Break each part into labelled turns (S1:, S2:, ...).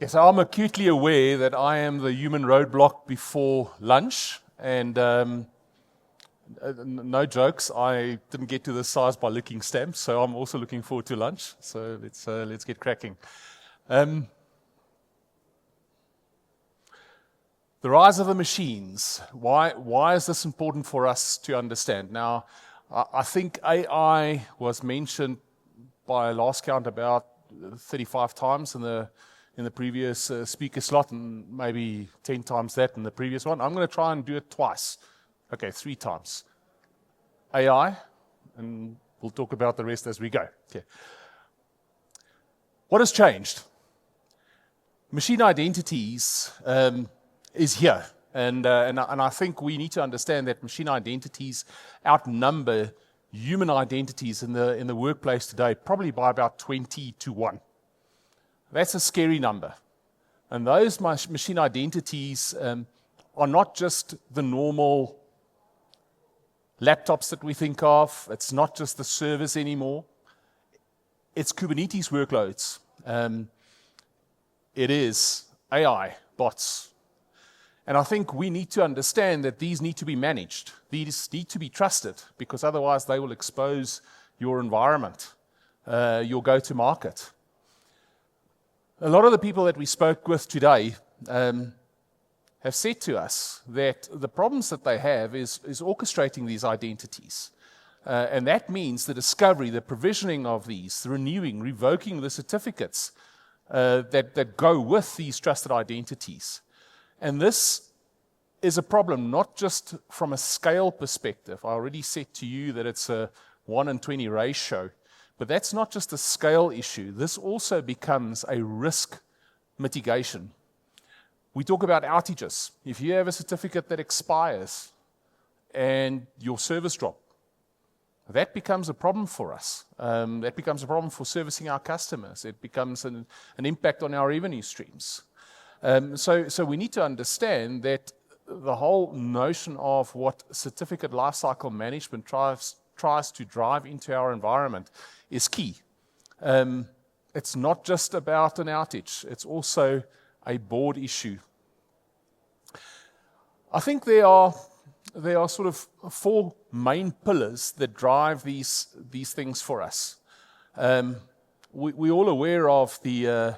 S1: Yes, I'm acutely aware that I am the human roadblock before lunch, and no jokes, I didn't get to this size by licking stamps, so I'm also looking forward to lunch. So let's get cracking. The rise of the machines. Why is this important for us to understand? Now, I think AI was mentioned by last count about 35 times in the previous speaker slot, and maybe 10 times that in the previous one. I'm going to try and do it twice. Okay, 3 times. AI, and we'll talk about the rest as we go. Okay. What has changed? Machine identities is here, and I think we need to understand that machine identities outnumber human identities in the workplace today, probably by about 20 to 1. That's a scary number. And those machine identities are not just the normal laptops that we think of. It's not just the servers anymore. It's Kubernetes workloads. It is AI bots. And I think we need to understand that these need to be managed. These need to be trusted, because otherwise they will expose your environment, your go-to-market. A lot of the people that we spoke with today have said to us that the problems that they have is orchestrating these identities. And that means the discovery, the provisioning of these, the renewing, revoking the certificates that go with these trusted identities. And this is a problem not just from a scale perspective. I already said to you that it's a 1-in-20 ratio. But that's not just a scale issue. This also becomes a risk mitigation. We talk about outages. If you have a certificate that expires and your service drop, that becomes a problem for us. That becomes a problem for servicing our customers. It becomes an impact on our revenue streams. So we need to understand that the whole notion of what certificate lifecycle management tries to drive into our environment is key. It's not just about an outage. It's also a board issue. I think there are sort of 4 main pillars that drive these things for us. We're all aware of the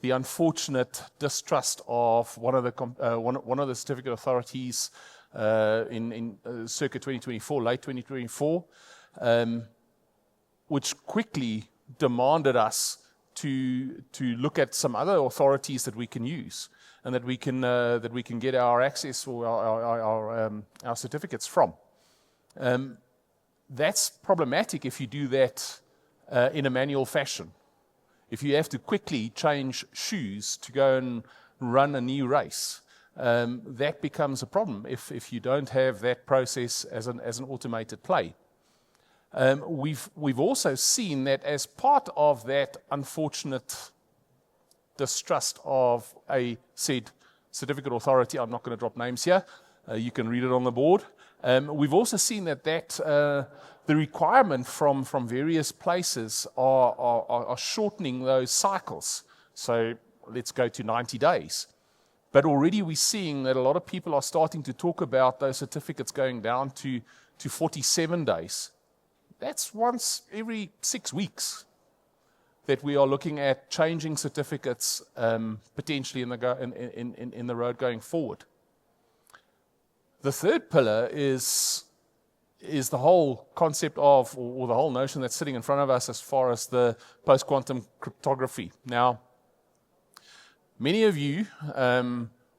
S1: unfortunate distrust of one of the certificate authorities in circa 2024, late 2024. Which quickly demanded us to look at some other authorities that we can use and that we can get our access or our certificates from. That's problematic if you do that in a manual fashion. If you have to quickly change shoes to go and run a new race, that becomes a problem if you don't have that process as an automated play. We've also seen that as part of that unfortunate distrust of a said certificate authority, I'm not going to drop names here, you can read it on the board. We've also seen that the requirement from various places are shortening those cycles. So let's go to 90 days. But already we're seeing that a lot of people are starting to talk about those certificates going down to 47 days. That's once every 6 weeks that we are looking at changing certificates potentially in the road going forward. The third pillar is the whole concept of, or the whole notion that's sitting in front of us as far as the post-quantum cryptography. Now, many of you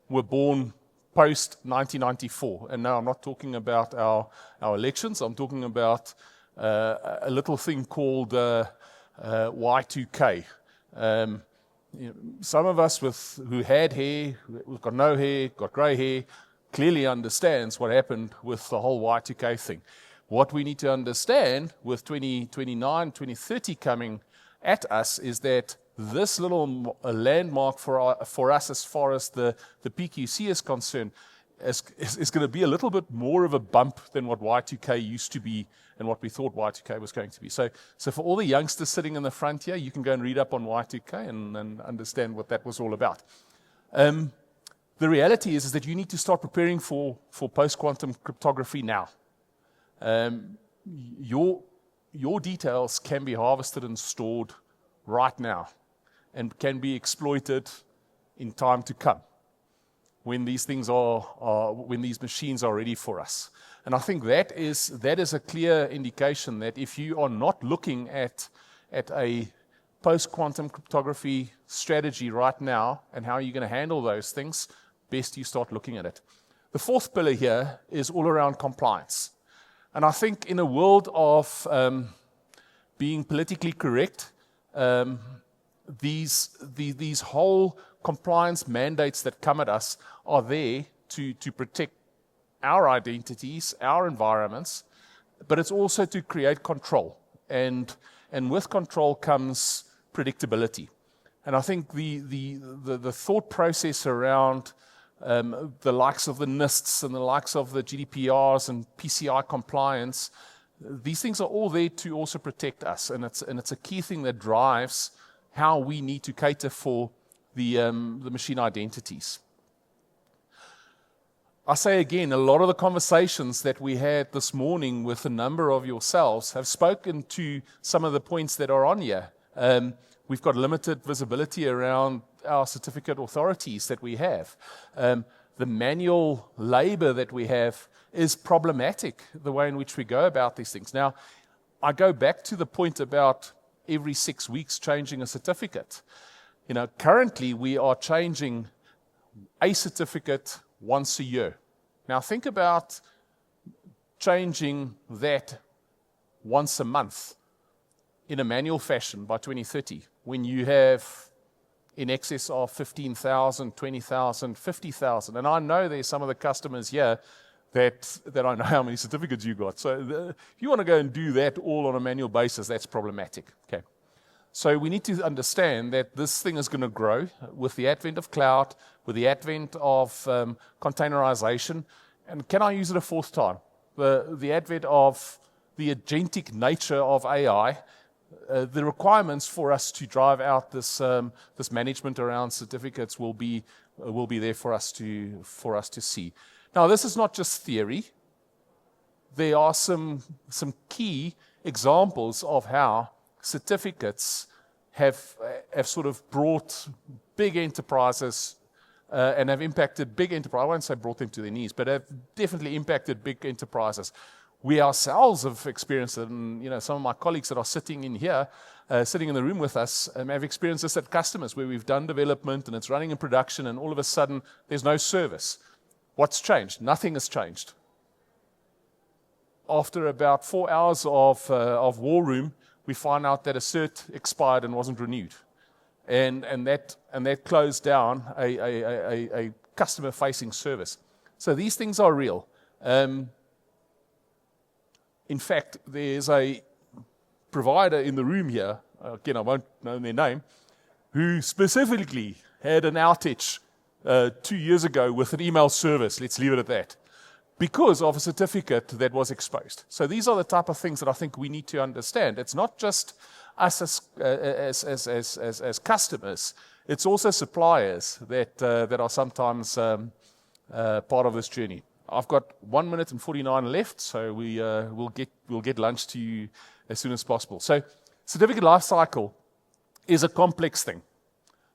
S1: were born post-1994, and now I'm not talking about our elections, I'm talking about a little thing called Y2K. Some of us who had hair, who've got no hair, got grey hair, clearly understands what happened with the whole Y2K thing. What we need to understand with 2029, 2030 coming at us is that this little landmark for us as far as the PQC is concerned is going to be a little bit more of a bump than what Y2K used to be and what we thought Y2K was going to be. So for all the youngsters sitting in the front here, you can go and read up on Y2K and understand what that was all about. The reality is that you need to start preparing for post-quantum cryptography now. Your details can be harvested and stored right now and can be exploited in time to come when these things when these machines are ready for us. And I think that is a clear indication that if you are not looking at a post-quantum cryptography strategy right now and how you're going to handle those things, best you start looking at it. The fourth pillar here is all around compliance. And I think in a world of being politically correct, these whole compliance mandates that come at us are there to protect our identities, our environments, but it's also to create control. And with control comes predictability. And I think the thought process around the likes of the NISTs and the likes of the GDPRs and PCI compliance, these things are all there to also protect us. And it's a key thing that drives how we need to cater for the machine identities. I say again, a lot of the conversations that we had this morning with a number of yourselves have spoken to some of the points that are on here. We've got limited visibility around our certificate authorities that we have. The manual labor that we have is problematic, the way in which we go about these things. Now, I go back to the point about every 6 weeks changing a certificate. Currently we are changing a certificate once a year. Now think about changing that once a month in a manual fashion by 2030, when you have in excess of 15,000, 20,000, 50,000. And I know there's some of the customers here that I know how many certificates you got. So if you want to go and do that all on a manual basis, that's problematic. Okay. So we need to understand that this thing is going to grow with the advent of cloud, with the advent of containerization. And can I use it a fourth time? The advent of the agentic nature of AI, the requirements for us to drive out this management around certificates will be there for us to see. Now, this is not just theory. There are some key examples of how certificates have sort of brought big enterprises and have impacted big enterprises. I won't say brought them to their knees, but have definitely impacted big enterprises. We ourselves have experienced it, and some of my colleagues that are sitting in here, sitting in the room with us, have experienced this at customers where we've done development and it's running in production, and all of a sudden there's no service. What's changed? Nothing has changed. After about 4 hours of war room, we find out that a cert expired and wasn't renewed, and that closed down a customer-facing service. So these things are real. In fact, there's a provider in the room here, again, I won't know their name, who specifically had an outage 2 years ago with an email service, let's leave it at that, because of a certificate that was exposed. So these are the type of things that I think we need to understand. It's not just us as customers, it's also suppliers that are sometimes part of this journey. I've got 1 minute and 49 left, so we'll get lunch to you as soon as possible. So certificate lifecycle is a complex thing.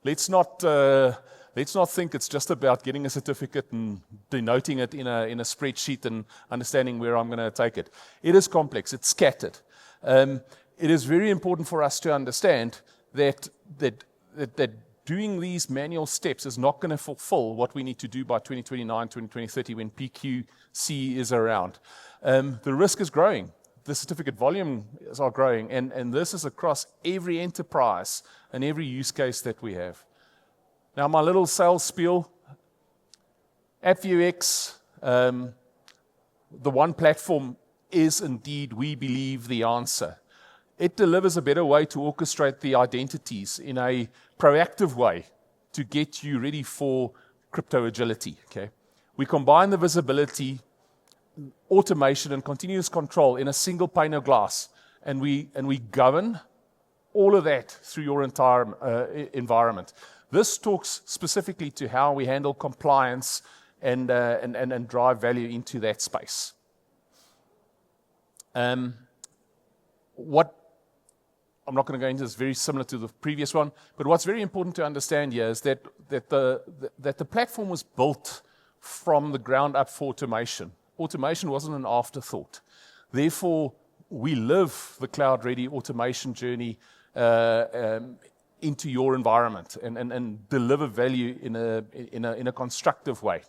S1: Let's not think it's just about getting a certificate and denoting it in a spreadsheet and understanding where I'm going to take it. It is complex. It's scattered. It is very important for us to understand that doing these manual steps is not going to fulfill what we need to do by 2029, 2030 when PQC is around. The risk is growing. The certificate volumes are growing, and this is across every enterprise and every use case that we have. Now, my little sales spiel, AppViewX, the one platform is indeed, we believe, the answer. It delivers a better way to orchestrate the identities in a proactive way to get you ready for crypto agility. Okay, We combine the visibility, automation, and continuous control in a single pane of glass, and we govern all of that through your entire environment. This talks specifically to how we handle compliance and drive value into that space. What I'm not going to go into this, very similar to the previous one, but what's very important to understand here is that the platform was built from the ground up for automation. Automation wasn't an afterthought. Therefore, we live the cloud-ready automation journey into your environment and deliver value in a constructive way.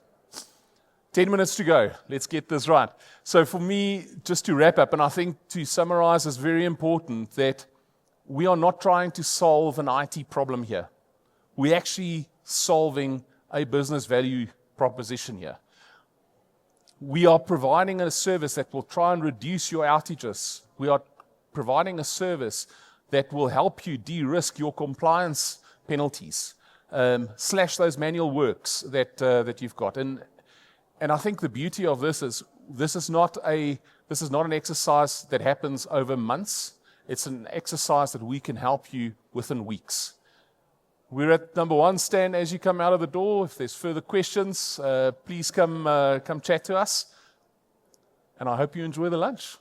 S1: 10 minutes to go. Let's get this right. So for me, just to wrap up, and I think to summarize, it's very important that we are not trying to solve an IT problem here. We're actually solving a business value proposition here. We are providing a service that will try and reduce your outages. We are providing a service that will help you de-risk your compliance penalties, slash those manual works that you've got. And I think the beauty of this is this is not an exercise that happens over months. It's an exercise that we can help you within weeks. We're at number 1 stand as you come out of the door. If there's further questions, please come chat to us. And I hope you enjoy the lunch.